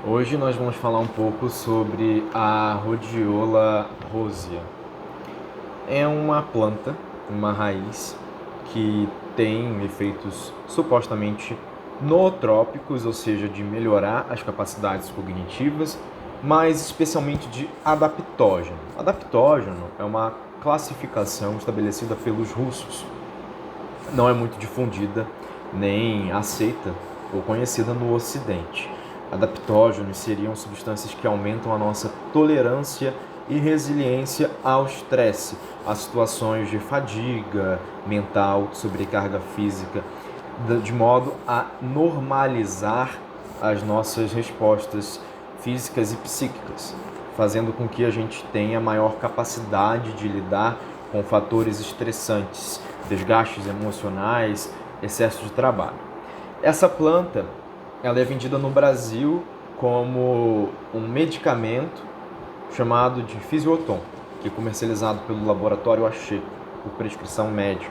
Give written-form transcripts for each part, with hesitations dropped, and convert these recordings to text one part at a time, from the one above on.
Hoje nós vamos falar um pouco sobre a Rhodiola rosea. É uma planta, uma raiz, que tem efeitos supostamente nootrópicos, ou seja, de melhorar as capacidades cognitivas, mas especialmente de adaptógeno. Adaptógeno é uma classificação estabelecida pelos russos. Não é muito difundida nem aceita ou conhecida no Ocidente. Adaptógenos seriam substâncias que aumentam a nossa tolerância e resiliência ao estresse, a situações de fadiga mental, sobrecarga física, de modo a normalizar as nossas respostas físicas e psíquicas, fazendo com que a gente tenha maior capacidade de lidar com fatores estressantes, desgastes emocionais, excesso de trabalho. Essa planta ela é vendida no Brasil como um medicamento chamado de Fisiotron, que é comercializado pelo laboratório Axê, por prescrição médica.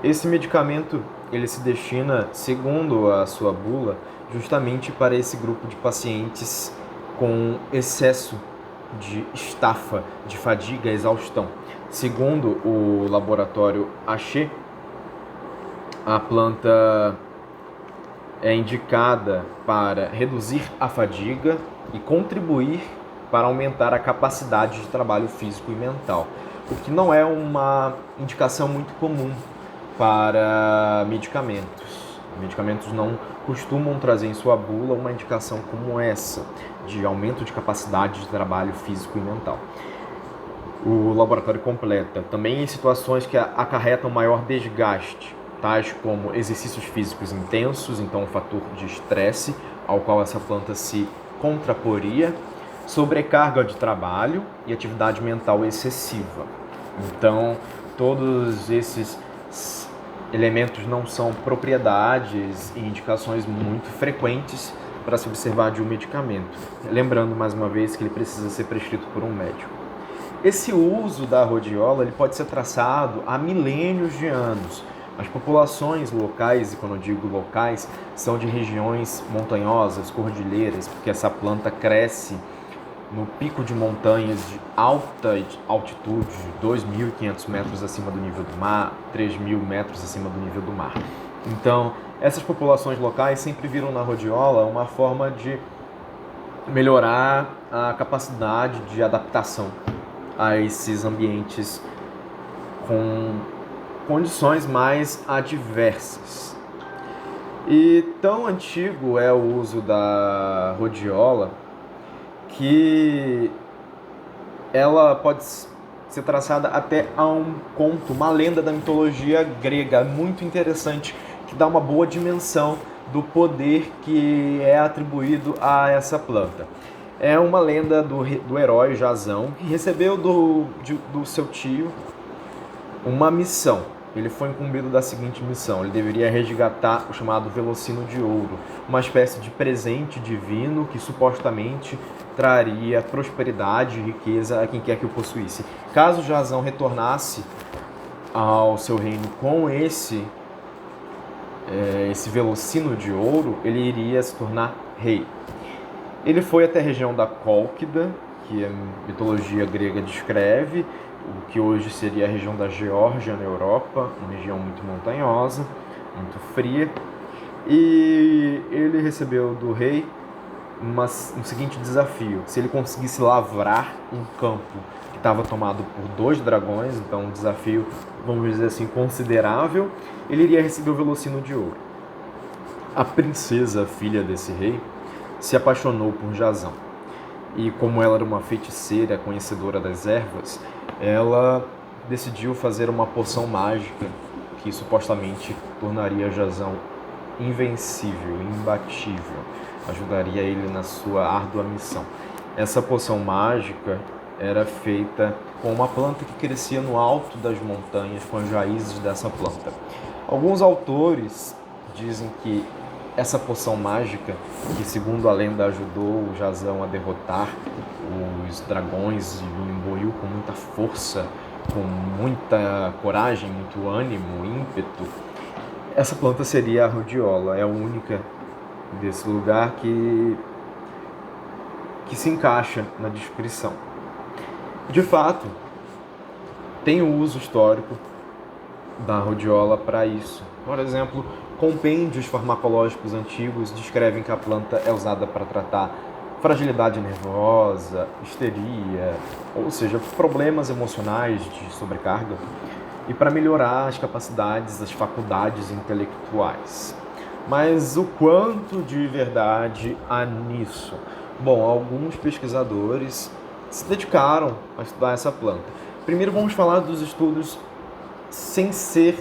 Esse medicamento ele se destina, segundo a sua bula, justamente para esse grupo de pacientes com excesso de estafa, de fadiga, exaustão. Segundo o laboratório Axê, a planta é indicada para reduzir a fadiga e contribuir para aumentar a capacidade de trabalho físico e mental, o que não é uma indicação muito comum para medicamentos. Medicamentos não costumam trazer em sua bula uma indicação como essa, de aumento de capacidade de trabalho físico e mental. O laboratório completa também em situações que acarretam maior desgaste, tais como exercícios físicos intensos, então um fator de estresse ao qual essa planta se contraporia, sobrecarga de trabalho e atividade mental excessiva. Então, todos esses elementos não são propriedades e indicações muito frequentes para se observar de um medicamento. Lembrando, mais uma vez, que ele precisa ser prescrito por um médico. Esse uso da rhodiola ele pode ser traçado há milênios de anos. As populações locais, e quando eu digo locais, são de regiões montanhosas, cordilheiras, porque essa planta cresce no pico de montanhas de alta altitude, 2.500 metros acima do nível do mar, 3.000 metros acima do nível do mar. Então, essas populações locais sempre viram na rhodiola uma forma de melhorar a capacidade de adaptação a esses ambientes com condições mais adversas. E tão antigo é o uso da rhodiola que ela pode ser traçada até a um conto, uma lenda da mitologia grega muito interessante, que dá uma boa dimensão do poder que é atribuído a essa planta. É uma lenda do herói Jasão, que recebeu do seu tio uma missão. Ele foi incumbido da seguinte missão: ele deveria resgatar o chamado Velocino de Ouro, uma espécie de presente divino que supostamente traria prosperidade e riqueza a quem quer que o possuísse. Caso Jasão retornasse ao seu reino com esse Velocino de Ouro, ele iria se tornar rei. Ele foi até a região da Cólquida, que a mitologia grega descreve, o que hoje seria a região da Geórgia, na Europa, uma região muito montanhosa, muito fria. E ele recebeu do rei um seguinte desafio: se ele conseguisse lavrar um campo que estava tomado por 2 dragões, então um desafio, vamos dizer assim, considerável, ele iria receber o Velocino de Ouro. A princesa, filha desse rei, se apaixonou por Jasão. E como ela era uma feiticeira conhecedora das ervas, ela decidiu fazer uma poção mágica que supostamente tornaria Jasão invencível, imbatível, ajudaria ele na sua árdua missão. Essa poção mágica era feita com uma planta que crescia no alto das montanhas, com as raízes dessa planta. Alguns autores dizem que essa poção mágica, que segundo a lenda ajudou o Jasão a derrotar os dragões e o imbuiu com muita força, com muita coragem, muito ânimo, ímpeto, essa planta seria a rhodiola, é a única desse lugar que se encaixa na descrição. De fato, tem o uso histórico da rhodiola para isso. Por exemplo, compêndios farmacológicos antigos descrevem que a planta é usada para tratar fragilidade nervosa, histeria, ou seja, problemas emocionais de sobrecarga, e para melhorar as capacidades, as faculdades intelectuais. Mas o quanto de verdade há nisso? Bom, alguns pesquisadores se dedicaram a estudar essa planta. Primeiro vamos falar dos estudos sem ser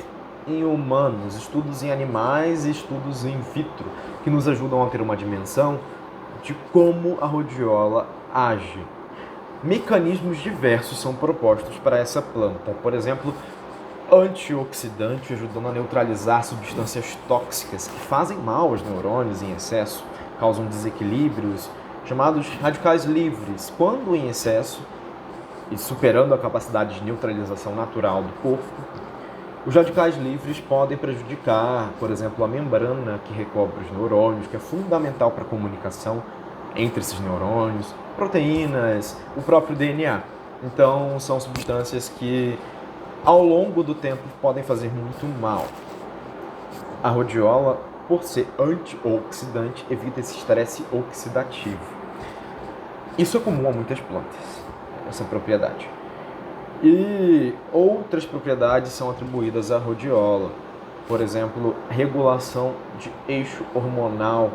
em humanos, estudos em animais e estudos in vitro, que nos ajudam a ter uma dimensão de como a rhodiola age. Mecanismos diversos são propostos para essa planta. Por exemplo, antioxidante, ajudando a neutralizar substâncias tóxicas que fazem mal aos neurônios em excesso, causam desequilíbrios, chamados radicais livres. Quando em excesso e superando a capacidade de neutralização natural do corpo, os radicais livres podem prejudicar, por exemplo, a membrana que recobre os neurônios, que é fundamental para a comunicação entre esses neurônios, proteínas, o próprio DNA. Então, são substâncias que, ao longo do tempo, podem fazer muito mal. A rhodiola, por ser antioxidante, evita esse estresse oxidativo. Isso é comum a muitas plantas, essa propriedade. E outras propriedades são atribuídas à rhodiola. Por exemplo, regulação de eixo hormonal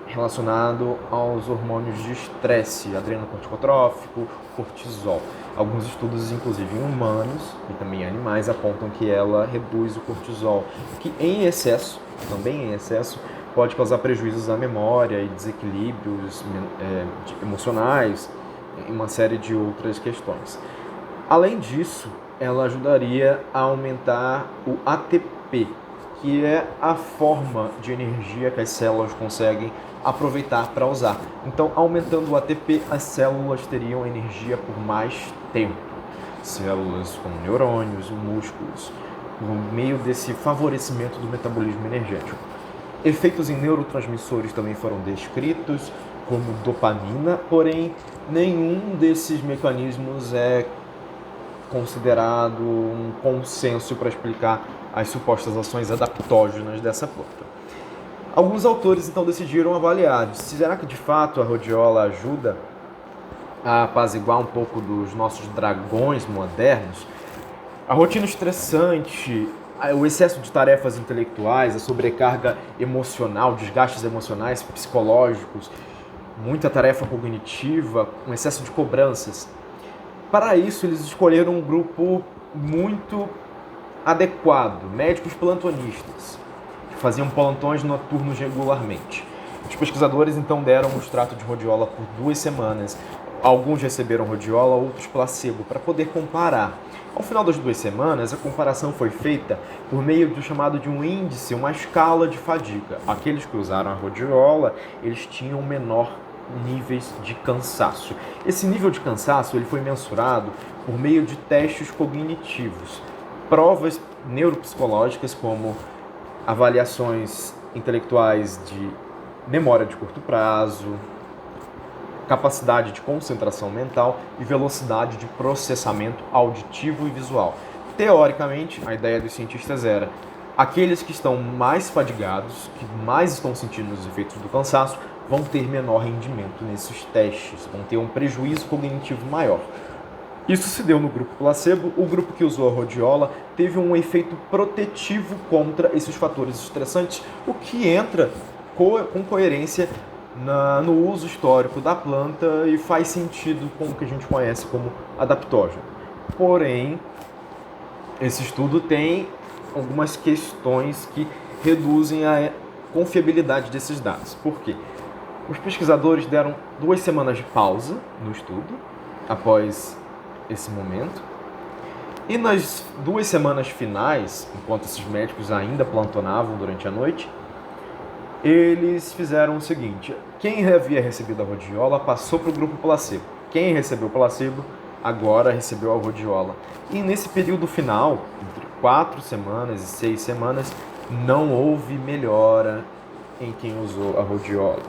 relacionado aos hormônios de estresse, adrenocorticotrófico, cortisol. Alguns estudos, inclusive em humanos e também em animais, apontam que ela reduz o cortisol, que em excesso, também em excesso, pode causar prejuízos à memória e desequilíbrios emocionais e uma série de outras questões. Além disso, ela ajudaria a aumentar o ATP, que é a forma de energia que as células conseguem aproveitar para usar. Então, aumentando o ATP, as células teriam energia por mais tempo. Células como neurônios, músculos, no meio desse favorecimento do metabolismo energético. Efeitos em neurotransmissores também foram descritos, como dopamina, porém, nenhum desses mecanismos é considerado um consenso para explicar as supostas ações adaptógenas dessa planta. Alguns autores então decidiram avaliar, será que de fato a rhodiola ajuda a apaziguar um pouco dos nossos dragões modernos? A rotina estressante, o excesso de tarefas intelectuais, a sobrecarga emocional, desgastes emocionais, psicológicos, muita tarefa cognitiva, um excesso de cobranças. Para isso, eles escolheram um grupo muito adequado, médicos plantonistas, que faziam plantões noturnos regularmente. Os pesquisadores então deram o extrato de rhodiola por 2 semanas. Alguns receberam rhodiola, outros placebo, para poder comparar. Ao final das 2 semanas, a comparação foi feita por meio do chamado de um índice, uma escala de fadiga. Aqueles que usaram a rhodiola, eles tinham menor níveis de cansaço. Esse nível de cansaço ele foi mensurado por meio de testes cognitivos, provas neuropsicológicas como avaliações intelectuais de memória de curto prazo, capacidade de concentração mental e velocidade de processamento auditivo e visual. Teoricamente, a ideia dos cientistas era aqueles que estão mais fadigados, que mais estão sentindo os efeitos do cansaço, vão ter menor rendimento nesses testes, vão ter um prejuízo cognitivo maior. Isso se deu no grupo placebo. O grupo que usou a rhodiola teve um efeito protetivo contra esses fatores estressantes, o que entra com coerência no uso histórico da planta e faz sentido com o que a gente conhece como adaptógeno. Porém, esse estudo tem algumas questões que reduzem a confiabilidade desses dados. Por quê? Os pesquisadores deram 2 semanas de pausa no estudo, após esse momento, e nas 2 semanas finais, enquanto esses médicos ainda plantonavam durante a noite, eles fizeram o seguinte: quem havia recebido a rhodiola passou para o grupo placebo. Quem recebeu o placebo, agora recebeu a rhodiola. E nesse período final, entre 4 semanas e 6 semanas, não houve melhora em quem usou a rhodiola.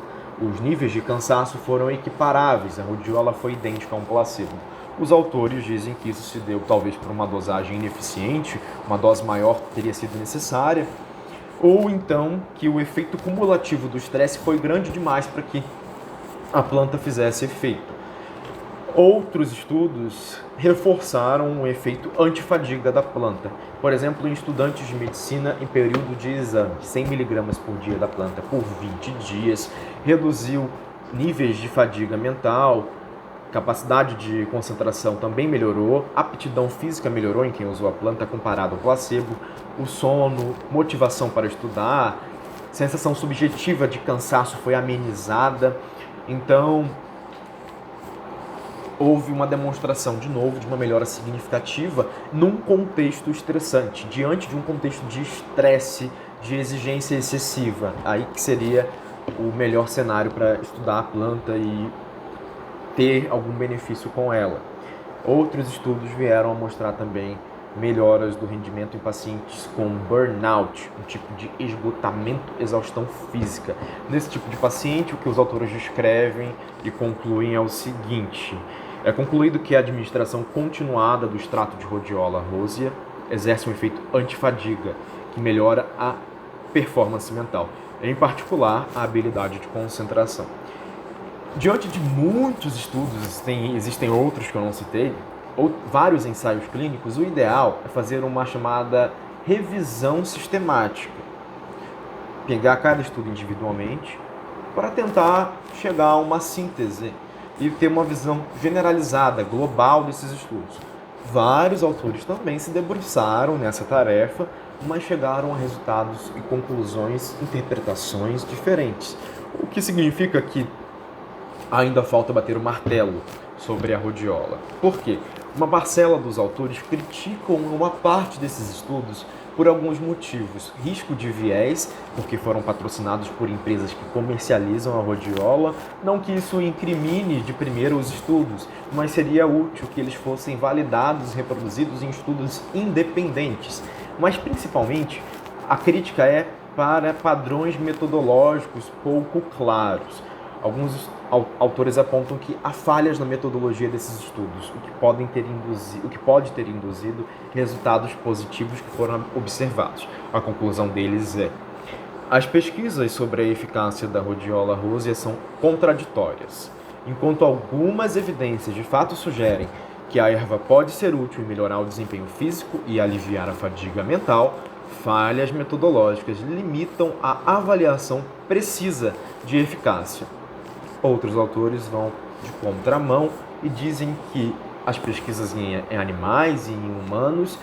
Os níveis de cansaço foram equiparáveis, a rhodiola foi idêntica a um placebo. Os autores dizem que isso se deu talvez por uma dosagem ineficiente, uma dose maior teria sido necessária, ou então que o efeito cumulativo do estresse foi grande demais para que a planta fizesse efeito. Outros estudos reforçaram o efeito antifadiga da planta. Por exemplo, em estudantes de medicina em período de exame, 100 mg por dia da planta por 20 dias, reduziu níveis de fadiga mental, capacidade de concentração também melhorou, aptidão física melhorou em quem usou a planta comparado ao placebo, o sono, motivação para estudar, sensação subjetiva de cansaço foi amenizada. Então, houve uma demonstração, de novo, de uma melhora significativa num contexto estressante, diante de um contexto de estresse, de exigência excessiva. Aí que seria o melhor cenário para estudar a planta e ter algum benefício com ela. Outros estudos vieram a mostrar também melhoras do rendimento em pacientes com burnout, um tipo de esgotamento, exaustão física. Nesse tipo de paciente, o que os autores descrevem e concluem é o seguinte: é concluído que a administração continuada do extrato de rhodiola rosea exerce um efeito antifadiga, que melhora a performance mental, em particular a habilidade de concentração. Diante de muitos estudos, existem outros que eu não citei, vários ensaios clínicos, o ideal é fazer uma chamada revisão sistemática. Pegar cada estudo individualmente para tentar chegar a uma síntese e ter uma visão generalizada, global desses estudos. Vários autores também se debruçaram nessa tarefa, mas chegaram a resultados e conclusões, interpretações diferentes. O que significa que ainda falta bater o martelo sobre a rhodiola. Por quê? Uma parcela dos autores criticam uma parte desses estudos por alguns motivos. Risco de viés, porque foram patrocinados por empresas que comercializam a rhodiola. Não que isso incrimine de primeiro os estudos, mas seria útil que eles fossem validados e reproduzidos em estudos independentes. Mas, principalmente, a crítica é para padrões metodológicos pouco claros. Alguns autores apontam que há falhas na metodologia desses estudos, o que pode ter induzido resultados positivos que foram observados. A conclusão deles é: as pesquisas sobre a eficácia da rhodiola rosea são contraditórias. Enquanto algumas evidências de fato sugerem que a erva pode ser útil em melhorar o desempenho físico e aliviar a fadiga mental, falhas metodológicas limitam a avaliação precisa de eficácia. Outros autores vão de contramão e dizem que as pesquisas em animais e em humanos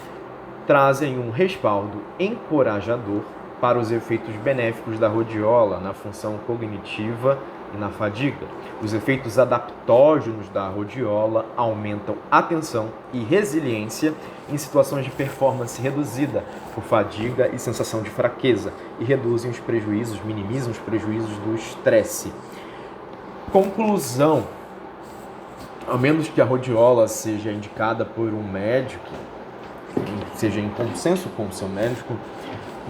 trazem um respaldo encorajador para os efeitos benéficos da rhodiola na função cognitiva e na fadiga. Os efeitos adaptógenos da rhodiola aumentam atenção e resiliência em situações de performance reduzida por fadiga e sensação de fraqueza e reduzem os prejuízos, minimizam os prejuízos do estresse. Conclusão: a menos que a rhodiola seja indicada por um médico, seja em consenso com o seu médico,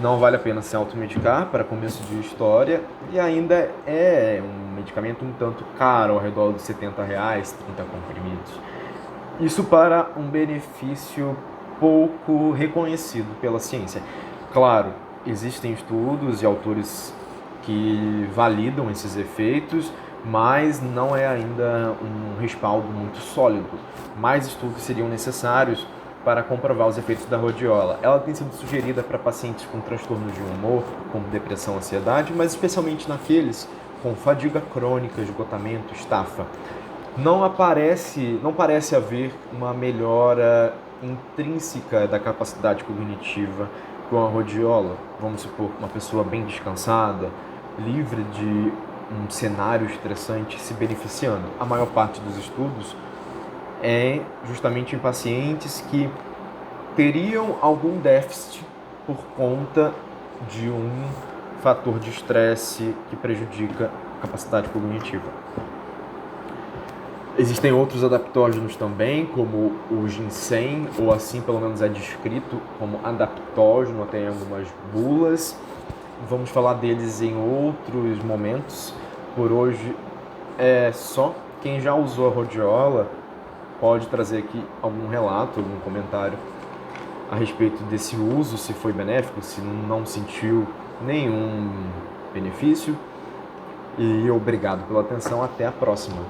não vale a pena se automedicar para começo de história, e ainda é um medicamento um tanto caro, ao redor de R$70, 30 comprimidos. Isso para um benefício pouco reconhecido pela ciência. Claro, existem estudos e autores que validam esses efeitos, mas não é ainda um respaldo muito sólido. Mais estudos seriam necessários para comprovar os efeitos da rhodiola. Ela tem sido sugerida para pacientes com transtornos de humor, como depressão, ansiedade, mas especialmente naqueles com fadiga crônica, esgotamento, estafa. Não parece haver uma melhora intrínseca da capacidade cognitiva com a rhodiola. Vamos supor, uma pessoa bem descansada, livre de um cenário estressante, se beneficiando. A maior parte dos estudos é justamente em pacientes que teriam algum déficit por conta de um fator de estresse que prejudica a capacidade cognitiva. Existem outros adaptógenos também, como o ginseng, ou assim pelo menos é descrito como adaptógeno até em algumas bulas. vamos falar deles em outros momentos. Por hoje é só. Quem já usou a rhodiola pode trazer aqui algum relato, algum comentário a respeito desse uso, se foi benéfico, se não sentiu nenhum benefício. E obrigado pela atenção, até a próxima.